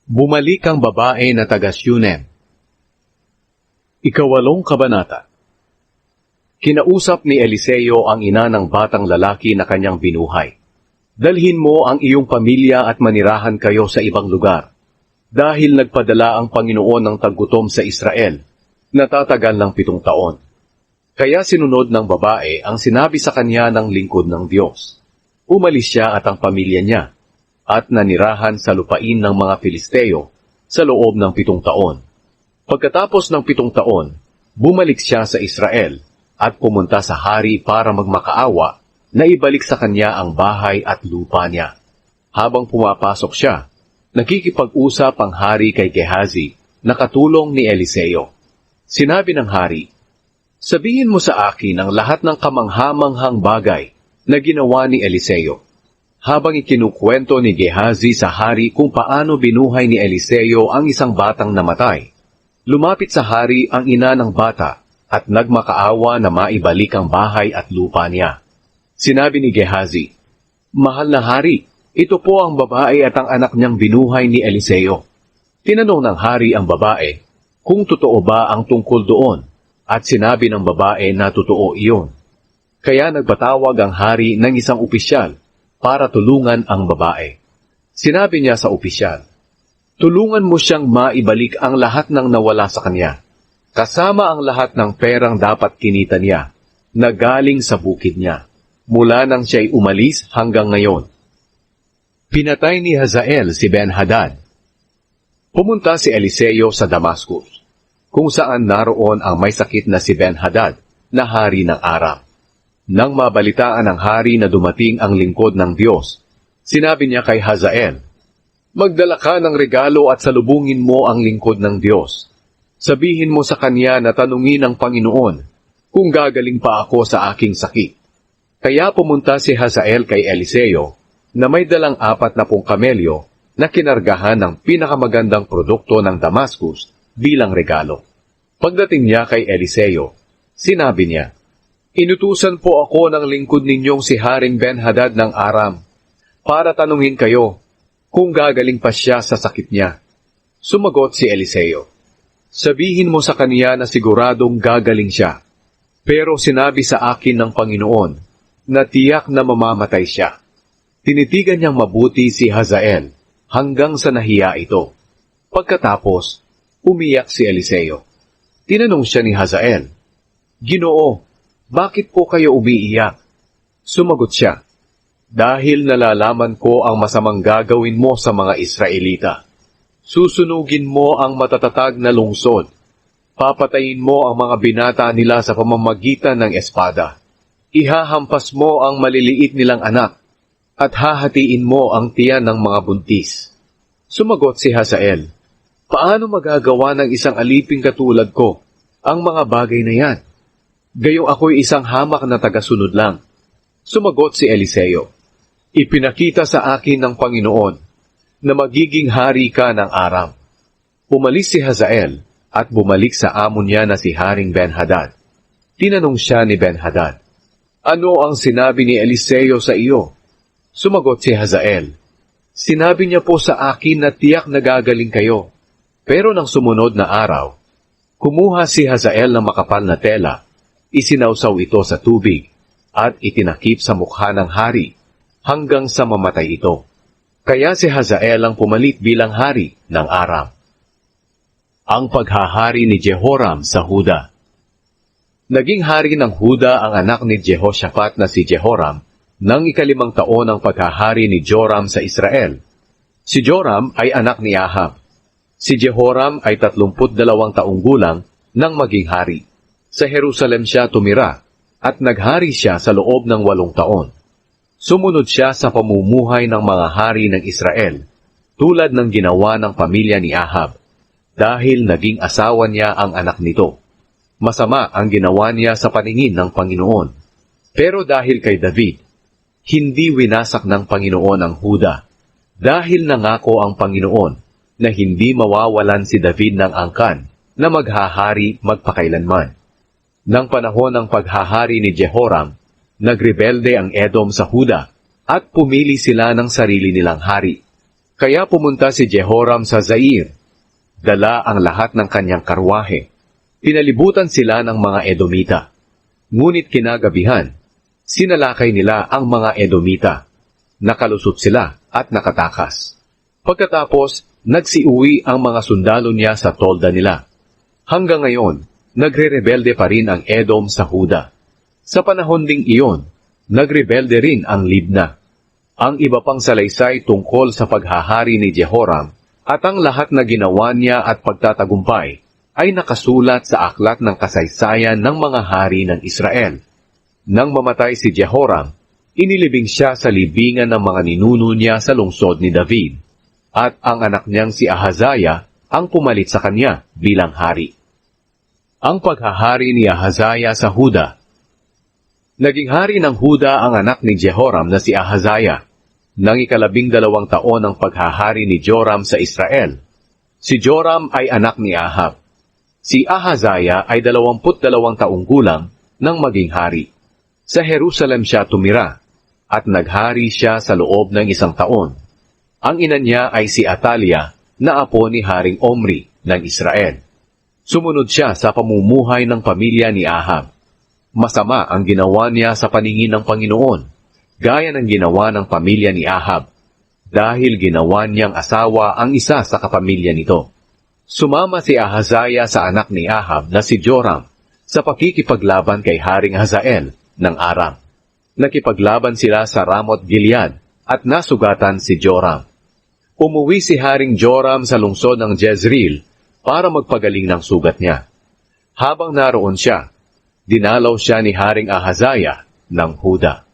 Bumalik ang babae na taga Shunem. Ikawalong kabanata. Kinausap ni Eliseo ang ina ng batang lalaki na kanyang binuhay. Dalhin mo ang iyong pamilya at manirahan kayo sa ibang lugar, dahil nagpadala ang Panginoon ng taggutom sa Israel, na tatagal ng 7 taon. Kaya sinunod ng babae ang sinabi sa kanya ng lingkod ng Diyos. Umalis siya at ang pamilya niya, at nanirahan sa lupain ng mga Filisteo sa loob ng 7 taon. Pagkatapos ng 7 taon, bumalik siya sa Israel at pumunta sa hari para magmakaawa na ibalik sa kanya ang bahay at lupa niya. Habang pumapasok siya, nakikipag-usap ang hari kay Gehazi na katulong ni Eliseo. Sinabi ng hari, "Sabihin mo sa akin ang lahat ng kamanghamanghang bagay na ginawa ni Eliseo." Habang ikinukwento ni Gehazi sa hari kung paano binuhay ni Eliseo ang isang batang namatay, lumapit sa hari ang ina ng bata at nagmakaawa na maibalik ang bahay at lupa niya. Sinabi ni Gehazi, "Mahal na hari, ito po ang babae at ang anak niyang binuhay ni Eliseo." Tinanong ng hari ang babae kung totoo ba ang tungkol doon, at sinabi ng babae na totoo iyon. Kaya nagpatawag ang hari ng isang opisyal para tulungan ang babae. Sinabi niya sa opisyal, "Tulungan mo siyang maibalik ang lahat ng nawala sa kanya, kasama ang lahat ng perang dapat kinita niya, na galing sa bukid niya, mula nang siya'y umalis hanggang ngayon." Pinatay ni Hazael si Ben-Hadad. Pumunta si Eliseo sa Damascus, kung saan naroon ang may sakit na si Ben-Hadad, na hari ng Aram. Nang mabalitaan ng hari na dumating ang lingkod ng Diyos, sinabi niya kay Hazael, "Magdala ka ng regalo at salubungin mo ang lingkod ng Diyos. Sabihin mo sa kanya na tanungin ng Panginoon kung gagaling pa ako sa aking sakit." Kaya pumunta si Hazael kay Eliseo na may dalang 40 kamelyo na kinargahan ng pinakamagandang produkto ng Damascus bilang regalo. Pagdating niya kay Eliseo, sinabi niya, "Inutusan po ako ng lingkod ninyong si Haring Ben-Hadad ng Aram para tanungin kayo kung gagaling pa siya sa sakit niya." Sumagot si Eliseo, "Sabihin mo sa kanya na siguradong gagaling siya. Pero sinabi sa akin ng Panginoon na tiyak na mamamatay siya." Tinitigan niyang mabuti si Hazael hanggang sa nahiya ito. Pagkatapos, umiyak si Eliseo. Tinanong siya ni Hazael, "Ginoo, bakit po kayo umiiyak?" Sumagot siya, "Dahil nalalaman ko ang masamang gagawin mo sa mga Israelita. Susunugin mo ang matatatag na lungsod. Papatayin mo ang mga binata nila sa pamamagitan ng espada. Ihahampas mo ang maliliit nilang anak, at hahatiin mo ang tiyan ng mga buntis." Sumagot si Hazael, "Paano magagawa ng isang aliping katulad ko ang mga bagay na yan? Gayong ako'y isang hamak na tagasunod lang." Sumagot si Eliseo, "Ipinakita sa akin ng Panginoon na magiging hari ka ng Aram." Umalis si Hazael at bumalik sa amo niya na si Haring Ben-Hadad. Tinanong siya ni Ben-Hadad, "Ano ang sinabi ni Eliseo sa iyo?" Sumagot si Hazael, "Sinabi niya po sa akin na tiyak na gagaling kayo." Pero nang sumunod na araw, kumuha si Hazael ng makapal na tela, isinawsaw ito sa tubig, at itinakip sa mukha ng hari, hanggang sa mamatay ito. Kaya si Hazael ang pumalit bilang hari ng Aram. Ang paghahari ni Jehoram sa Huda. Naging hari ng Huda ang anak ni Jehoshaphat na si Jehoram, nang 5 taon ang paghahari ni Joram sa Israel. Si Joram ay anak ni Ahab. Si Jehoram ay 32 taong gulang nang maging hari. Sa Jerusalem siya tumira, at naghari siya sa loob ng 8 taon. Sumunod siya sa pamumuhay ng mga hari ng Israel, tulad ng ginawa ng pamilya ni Ahab, dahil naging asawa niya ang anak nito. Masama ang ginawa niya sa paningin ng Panginoon. Pero dahil kay David, hindi winasak ng Panginoon ang Huda, dahil nangako ang Panginoon na hindi mawawalan si David ng angkan na maghahari magpakailanman. Nang panahon ng paghahari ni Jehoram, nagrebelde ang Edom sa Huda at pumili sila ng sarili nilang hari. Kaya pumunta si Jehoram sa Zair. Dala ang lahat ng kanyang karwahe. Pinalibutan sila ng mga Edomita. Ngunit kinagabihan, sinalakay nila ang mga Edomita. Nakalusot sila at nakatakas. Pagkatapos, nagsiuwi ang mga sundalo niya sa tolda nila. Hanggang ngayon, nagre-rebelde pa rin ang Edom sa Huda. Sa panahon ding iyon, nagrebelde rin ang Libna. Ang iba pang salaysay tungkol sa paghahari ni Jehoram at ang lahat na ginawa niya at pagtatagumpay ay nakasulat sa aklat ng kasaysayan ng mga hari ng Israel. Nang mamatay si Jehoram, inilibing siya sa libingan ng mga ninuno niya sa lungsod ni David, at ang anak niyang si Ahazaya ang pumalit sa kanya bilang hari. Ang paghahari ni Ahazaya sa Huda. Naging hari ng Huda ang anak ni Jehoram na si Ahazaya, nang 12 taon ng paghahari ni Joram sa Israel. Si Joram ay anak ni Ahab. Si Ahazaya ay 22 taong gulang nang maging hari. Sa Jerusalem siya tumira, at naghari siya sa loob ng 1 taon. Ang ina niya ay si Atalia, na apo ni Haring Omri ng Israel. Sumunod siya sa pamumuhay ng pamilya ni Ahab. Masama ang ginawa niya sa paningin ng Panginoon, gaya ng ginawa ng pamilya ni Ahab, dahil ginawa niyang asawa ang isa sa kapamilya nito. Sumama si Ahazaya sa anak ni Ahab na si Joram sa pakikipaglaban kay Haring Hazael ng Aram. Nakipaglaban sila sa Ramot Gilead at nasugatan si Joram. Umuwi si Haring Joram sa lungsod ng Jezreel para magpagaling ng sugat niya. Habang naroon siya, dinalaw siya ni Haring Ahazaya ng Huda.